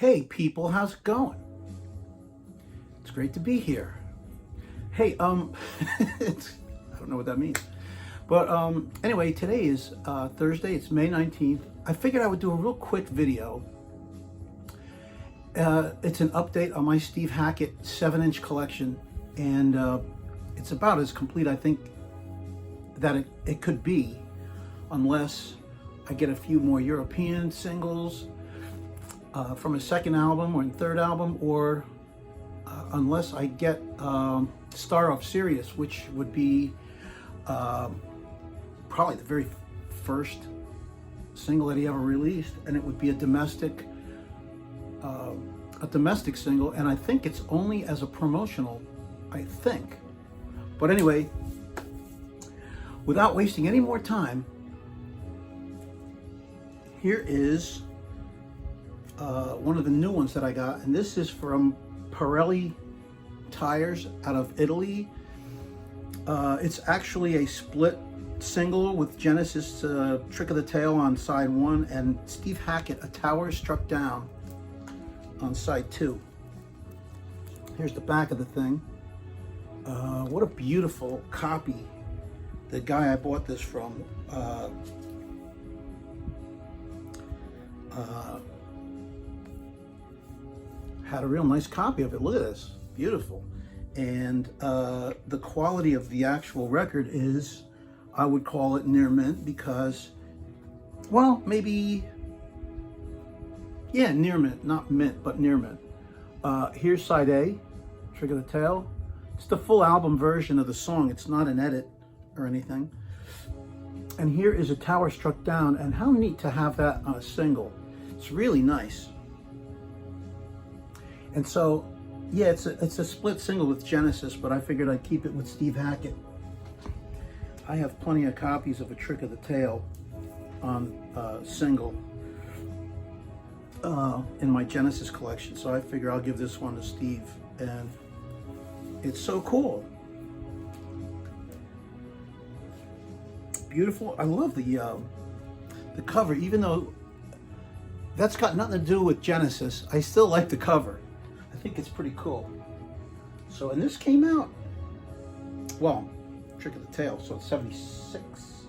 Hey people, how's it going? It's great to be here. Hey, I don't know what that means. But anyway, today is Thursday, it's May 19th. I figured I would do a real quick video. It's an update on my Steve Hackett 7-inch collection, and it's about as complete, I think, that it could be, unless I get a few more European singles from a second album or third album, or unless I get Star of Sirius, which would be probably the very first single that he ever released, and it would be a domestic single, and I think it's only as a promotional, I think. But anyway, without wasting any more time, here is one of the new ones that I got, and this is from Pirelli tires out of Italy. It's actually a split single with Genesis Trick of the Tail on side 1 and Steve Hackett, A Tower Struck Down, on side 2. Here's the back of the thing. What a beautiful copy. The guy I bought this from had a real nice copy of it. Look at this, beautiful. And the quality of the actual record is, I would call it near mint, because, well, maybe, yeah, near mint, not mint, but near mint. Here's side A, Trick of the Tail. It's the full album version of the song. It's not an edit or anything. And here is A Tower Struck Down, and how neat to have that on a single. It's really nice. And so, yeah, it's a split single with Genesis, but I figured I'd keep it with Steve Hackett. I have plenty of copies of A Trick of the Tail on single in my Genesis collection, so I figure I'll give this one to Steve, and it's so cool. Beautiful. I love the cover, even though that's got nothing to do with Genesis. I still like the cover. I think it's pretty cool. So, and this came out, well, Trick of the Tail, so it's 76.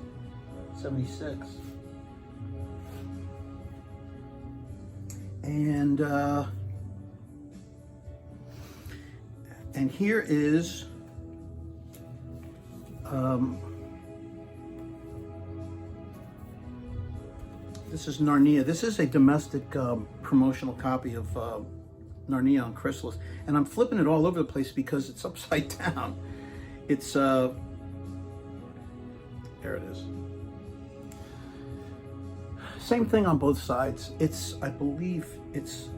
And here is this is Narnia. This is a domestic promotional copy of Narnia on Chrysalis, and I'm flipping it all over the place because it's upside down. It's there it is. Same thing on both sides. It's, I believe it's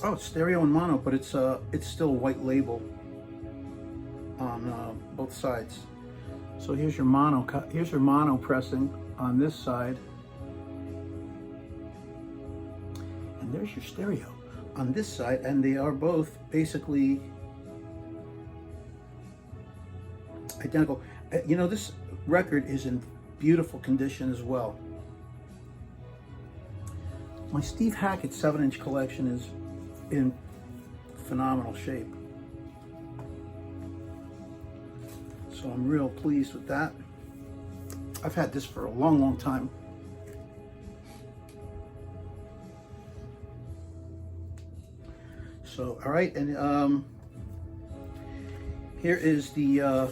it's stereo and mono, but it's still white label on both sides. So here's your mono pressing on this side, and there's your stereo on this side, and they are both basically identical. You know, this record is in beautiful condition as well. My Steve Hackett 7-inch collection is in phenomenal shape, so I'm real pleased with that. I've had this for a long time. So, all right, and here is the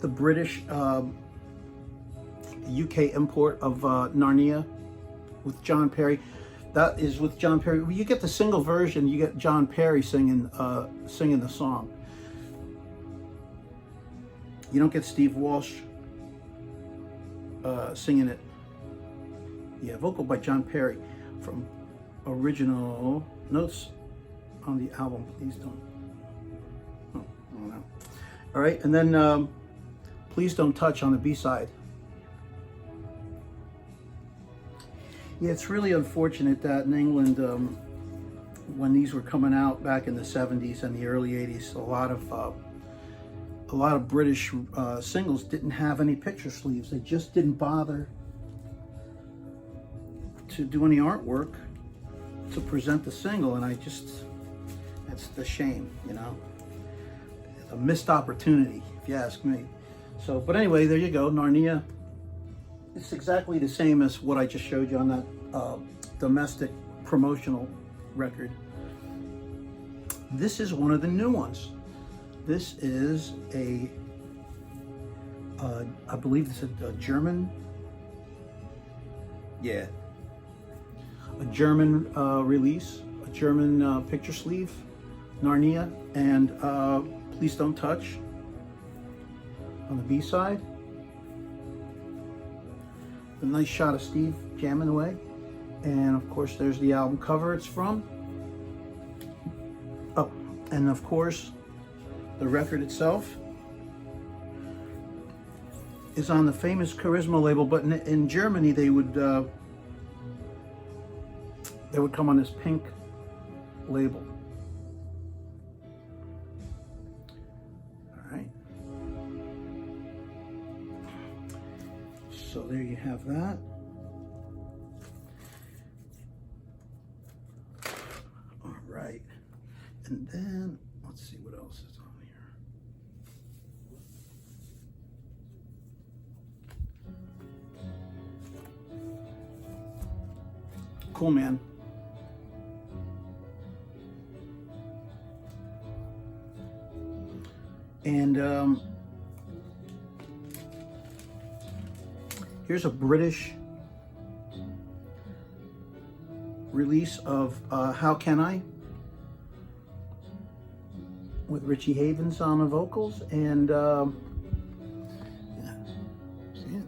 British UK import of Narnia with John Perry. That is with John Perry. When you get the single version, you get John Perry singing the song. You don't get Steve Walsh singing it. Yeah, vocal by John Perry from original notes on the album. Please don't. Oh, I don't know. All right, and then Please Don't Touch on the B-side. Yeah, it's really unfortunate that in England, when these were coming out back in the 70s and the early 80s, a lot of a lot of British singles didn't have any picture sleeves. They just didn't bother to do any artwork to present the single, and that's the shame, you know. A missed opportunity, if you ask me. So, but anyway, there you go, Narnia. It's exactly the same as what I just showed you on that domestic promotional record. This is one of the new ones. This is I believe this is a German, yeah, a German release, a German picture sleeve, Narnia, and Please Don't Touch on the B-side. A nice shot of Steve jamming away. And of course there's the album cover it's from. Oh, and of course the record itself is on the famous Charisma label, but in Germany they would come on this pink label. All right. So there you have that. All right. And then let's see what else is on here. Cool, man. And here's a British release of How Can I? With Richie Havens on the vocals, and yeah, see it?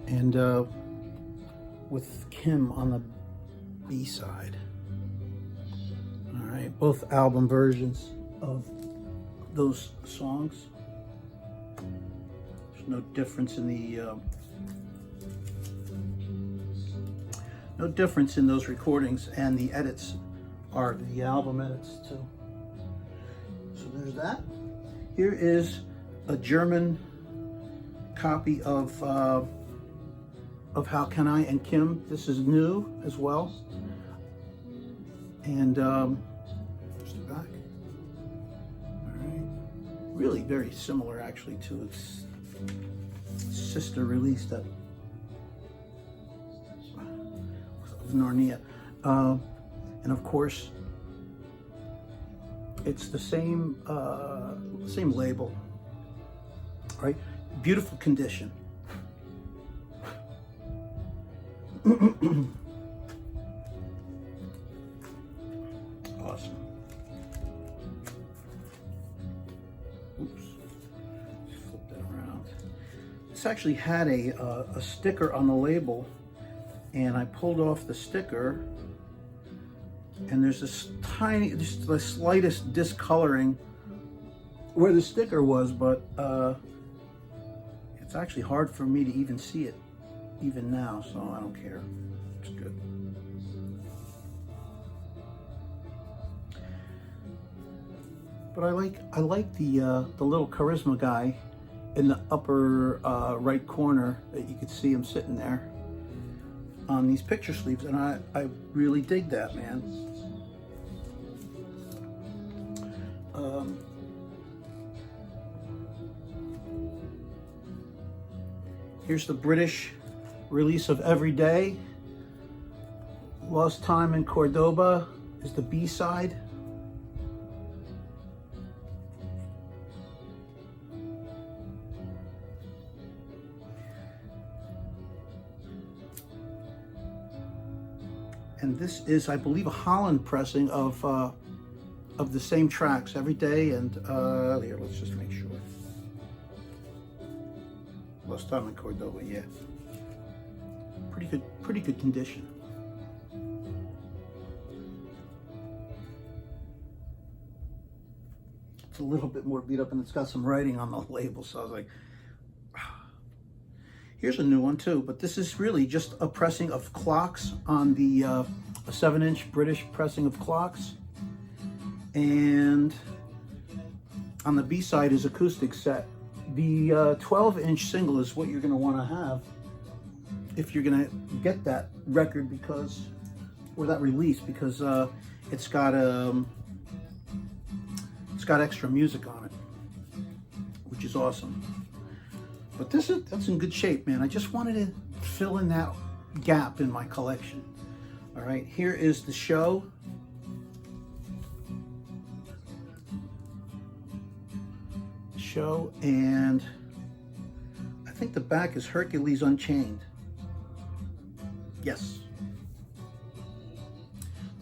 And with Kim on the B-side. All right, both album versions of those songs. There's no difference in the no difference in those recordings, and the edits are the album edits too. So there's that. Here is a German copy of How Can I and Kim. This is new as well. And there's the back. All right. Really very similar actually to its sister release that of Narnia. And of course, it's the same same label, right? Beautiful condition. Awesome. Oops. Flip that around. This actually had a sticker on the label, and I pulled off the sticker, and there's this tiny, just the slightest discoloring where the sticker was, but it's actually hard for me to even see it even now, so I don't care. It's good. But I like the little Charisma guy in the upper right corner that you could see him sitting there on these picture sleeves, and I really dig that, man. Here's the British release of Every Day. Lost Time in Cordoba is the B-side. And this is, I believe, a Holland pressing of the same tracks, Every Day and here, let's just make sure. Lost Time in Cordoba, yeah. Pretty good condition. It's a little bit more beat up, and it's got some writing on the label, so I was like, here's a new one too, but this is really just a pressing of Clocks on the a 7-inch British pressing of Clocks. And on the B-side is acoustic set. The 12-inch single is what you're going to want to have if you're going to get that record, because, or that release, because it's got extra music on it, which is awesome. But that's in good shape, man. I just wanted to fill in that gap in my collection. All right, here is the show. And I think the back is Hercules Unchained. Yes,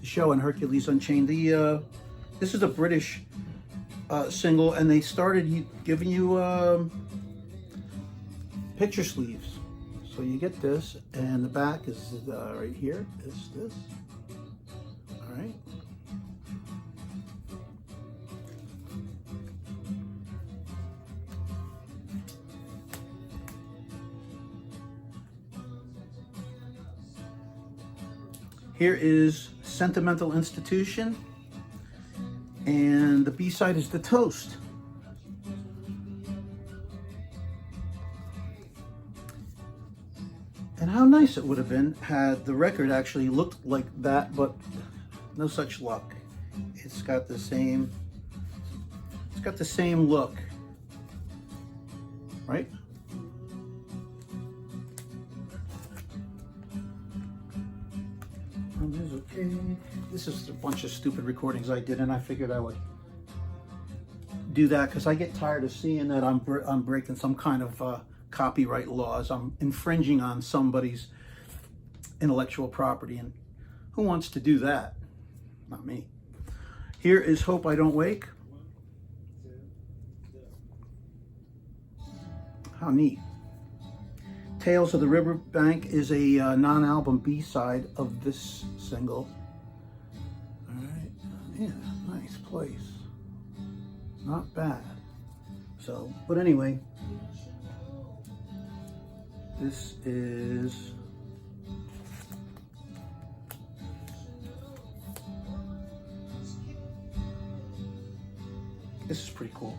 the show and Hercules Unchained. This is a British single, and they started giving you picture sleeves. So you get this, and the back is right here. Is this? All right. Here is Sentimental Institution, and the B-side is The Toast. And how nice it would have been had the record actually looked like that, but no such luck. It's got the same look, right? Okay. This is a bunch of stupid recordings I did, and I figured I would do that because I get tired of seeing that I'm breaking some kind of copyright laws. I'm infringing on somebody's intellectual property, and who wants to do that? Not me. Here is Hope I Don't Wake. How neat. Tales of the Riverbank is a non-album B-side of this single. All right, yeah, nice place. Not bad. So, but anyway, this is pretty cool.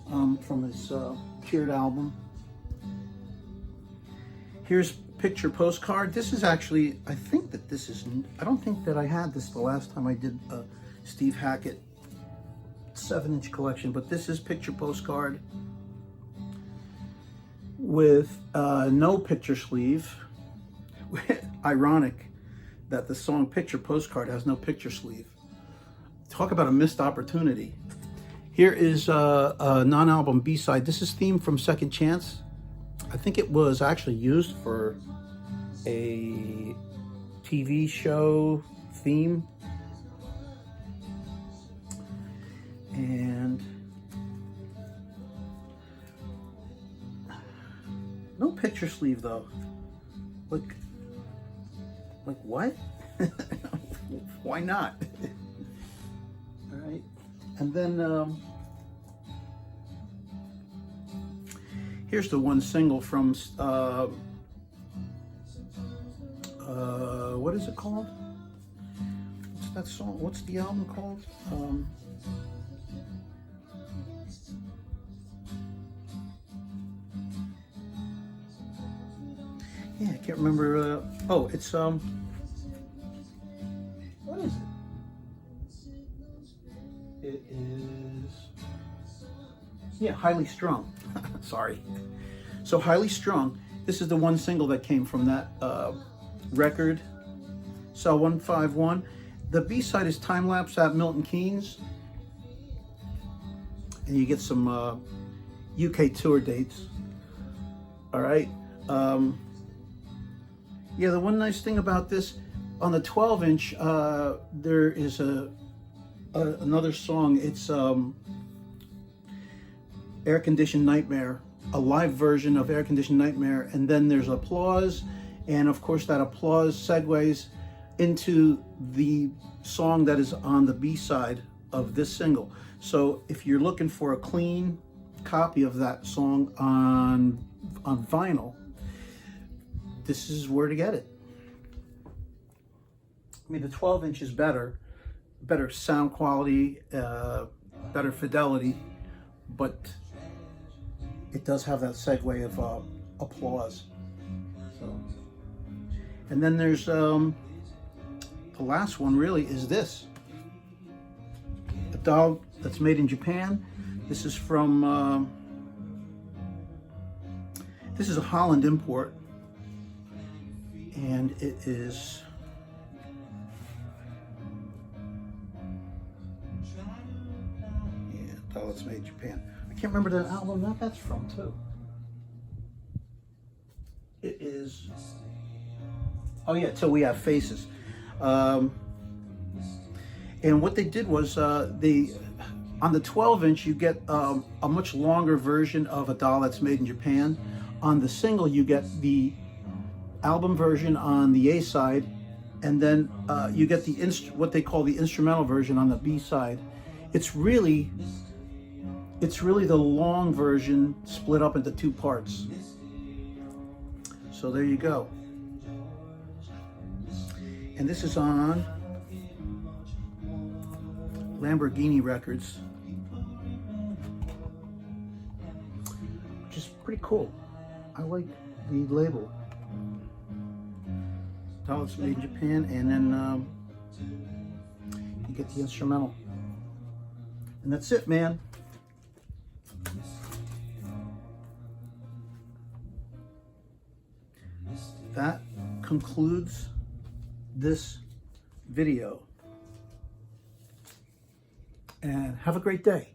From his Cheered album. Here's Picture Postcard. This is actually, I think that this is, I don't think that I had this the last time I did a Steve Hackett 7-inch collection, but this is Picture Postcard with no picture sleeve. Ironic that the song Picture Postcard has no picture sleeve. Talk about a missed opportunity. Here is a non-album B-side. This is Theme from Second Chance. I think it was actually used for a TV show theme. And no picture sleeve though. Like what? Why not? All right. And then here's the one single from, what is it called? What's that song? What's the album called? Yeah, I can't remember. Oh, it's, what is it? It is, yeah, Highly Strung. Sorry. So Highly Strung, this is the one single that came from that record, Cell 151. The B-side is Time Lapse at Milton Keynes. And you get some UK tour dates. All right. Yeah, the one nice thing about this, on the 12-inch, there is another song. It's Air Conditioned Nightmare, a live version of Air Conditioned Nightmare, and then there's applause, and of course that applause segues into the song that is on the B-side of this single. So if you're looking for a clean copy of that song on vinyl, this is where to get it. I mean, the 12-inch is better sound quality, better fidelity, but it does have that segue of applause. So, and then there's the last one really is this. A doll that's made in Japan. This is from, this is a Holland import, and it is, yeah, doll that's made in Japan. I can't remember the album that that's from too. It is, oh yeah, Till We Have Faces. And what they did was, on the 12-inch, you get a much longer version of a doll that's made in Japan. On the single, you get the album version on the A side, and then you get the what they call the instrumental version on the B side. It's really the long version split up into two parts. So there you go. And this is on Lamborghini Records, which is pretty cool. I like the label. Doll that's made in Japan, and then you get the instrumental. And that's it, man. That concludes this video. And have a great day.